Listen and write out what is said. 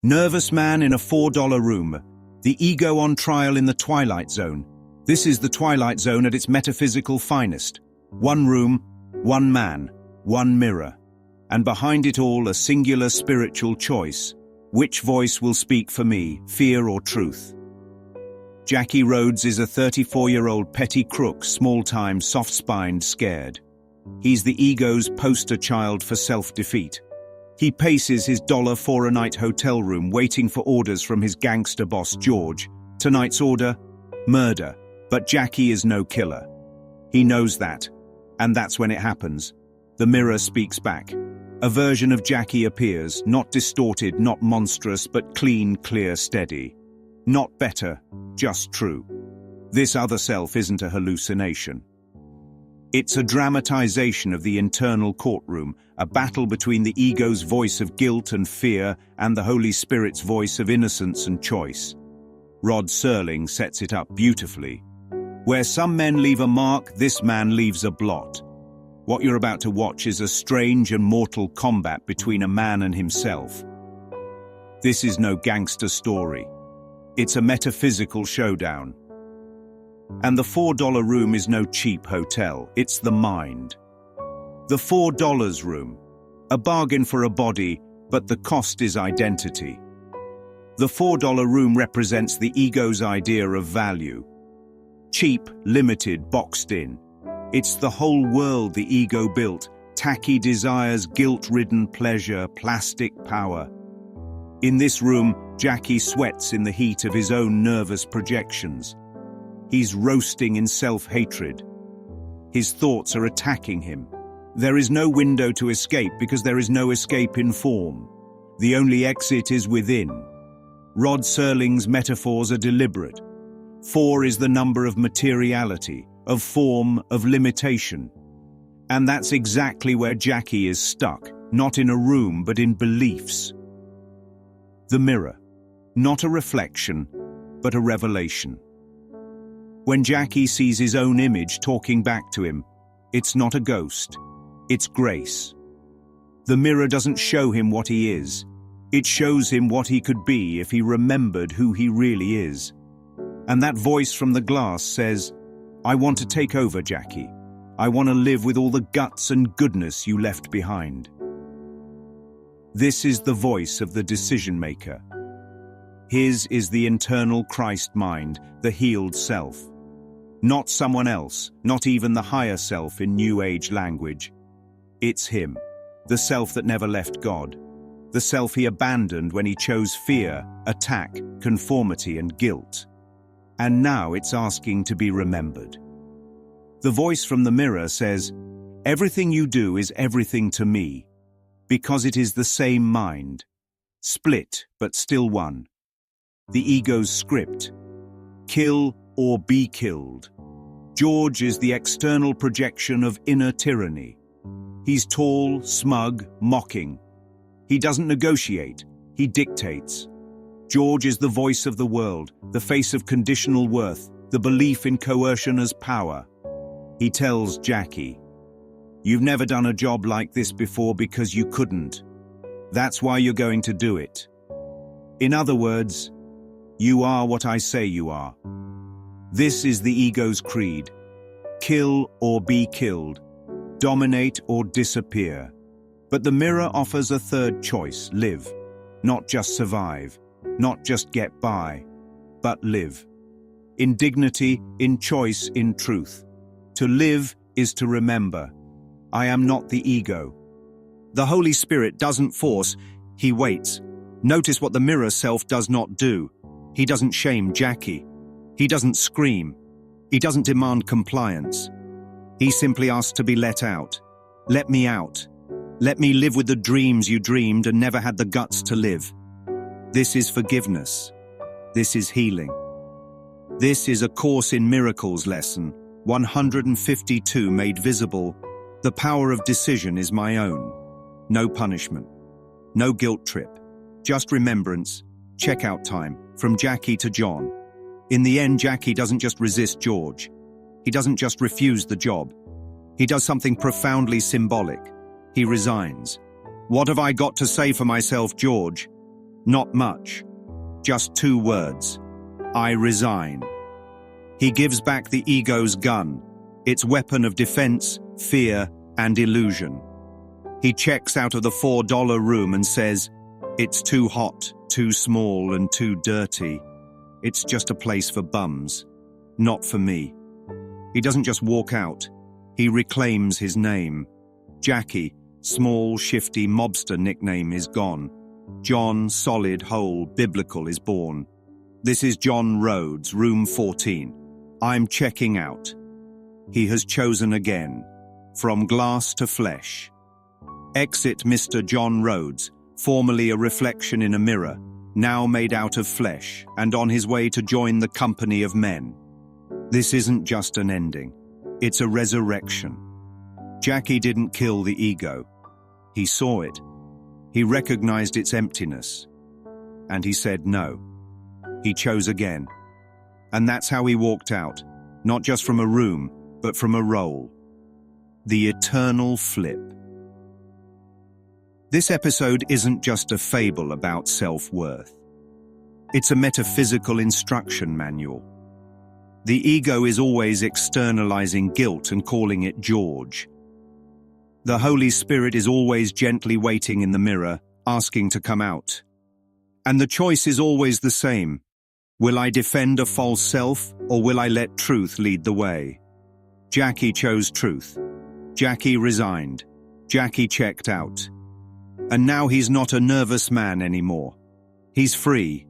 Nervous man in a $4 room. The ego on trial in the Twilight Zone. This is the Twilight Zone at its metaphysical finest. One room, one man, one mirror. And behind it all, a singular spiritual choice. Which voice will speak for me, fear or truth? Jackie Rhoades is a 34-year-old petty crook, small-time, soft-spined, scared. He's the ego's poster child for self-defeat. He paces his $4-a-night hotel room waiting for orders from his gangster boss George. Tonight's order? Murder. But Jackie is no killer. He knows that. And that's when it happens. The mirror speaks back. A version of Jackie appears, not distorted, not monstrous, but clean, clear, steady. Not better, just true. This other self isn't a hallucination. It's a dramatization of the internal courtroom, a battle between the ego's voice of guilt and fear and the Holy Spirit's voice of innocence and choice. Serling sets it up beautifully. Where some men leave a mark, this man leaves a blot. What you're about to watch is a strange and mortal combat between a man and himself. This is no gangster story. It's a metaphysical showdown. And the $4 room is no cheap hotel, it's the mind. The $4 room, a bargain for a body, but the cost is identity. The $4 room represents the ego's idea of value. Cheap, limited, boxed in. It's the whole world the ego built, tacky desires, guilt-ridden pleasure, plastic power. In this room, Jackie sweats in the heat of his own nervous projections. He's roasting in self-hatred. His thoughts are attacking him. There is no window to escape because there is no escape in form. The only exit is within. Serling's metaphors are deliberate. 4 is the number of materiality, of form, of limitation. And that's exactly where Jackie is stuck, not in a room but in beliefs. The mirror, not a reflection, but a revelation. When Jackie sees his own image talking back to him, it's not a ghost, it's grace. The mirror doesn't show him what he is. It shows him what he could be if he remembered who he really is. And that voice from the glass says, I want to take over, Jackie. I want to live with all the guts and goodness you left behind. This is the voice of the decision maker. His is the internal Christ mind, the healed self. Not someone else, not even the higher self in New Age language. It's him, the self that never left God, the self he abandoned when he chose fear, attack, conformity and guilt. And now it's asking to be remembered. The voice from the mirror says, everything you do is everything to me, because it is the same mind, split but still one. The ego's script, kill or be killed. George is the external projection of inner tyranny. He's tall, smug, mocking. He doesn't negotiate, he dictates. George is the voice of the world, the face of conditional worth, the belief in coercion as power. He tells Jackie, you've never done a job like this before because you couldn't. That's why you're going to do it. In other words, you are what I say you are. This is the ego's creed. Kill or be killed. Dominate or disappear. But the mirror offers a third choice, live. Not just survive. Not just get by. But live. In dignity, in choice, in truth. To live is to remember. I am not the ego. The Holy Spirit doesn't force, he waits. Notice what the mirror self does not do. He doesn't shame Jackie. He doesn't scream. He doesn't demand compliance. He simply asks to be let out. Let me out. Let me live with the dreams you dreamed and never had the guts to live. This is forgiveness. This is healing. This is a Course in Miracles lesson, 152 made visible. The power of decision is my own. No punishment. No guilt trip. Just remembrance. Checkout time. From Jackie to John. In the end, Jackie doesn't just resist George. He doesn't just refuse the job. He does something profoundly symbolic. He resigns. What have I got to say for myself, George? Not much. Just 2 words. I resign. He gives back the ego's gun, its weapon of defense, fear, and illusion. He checks out of the $4 room and says, "It's too hot, too small, and too dirty. It's just a place for bums. Not for me." He doesn't just walk out. He reclaims his name. Jackie, small, shifty mobster nickname, is gone. John, solid, whole, biblical, is born. This is John Rhoades, room 14. I'm checking out. He has chosen again. From glass to flesh. Exit Mr. John Rhoades, formerly a reflection in a mirror, now made out of flesh, and on his way to join the company of men. This isn't just an ending. It's a resurrection. Jackie didn't kill the ego. He saw it. He recognized its emptiness. And he said no. He chose again. And that's how he walked out, not just from a room, but from a role. The eternal flip. This episode isn't just a fable about self-worth. It's a metaphysical instruction manual. The ego is always externalizing guilt and calling it George. The Holy Spirit is always gently waiting in the mirror, asking to come out. And the choice is always the same. Will I defend a false self, or will I let truth lead the way? Jackie chose truth. Jackie resigned. Jackie checked out. And now he's not a nervous man anymore. He's free.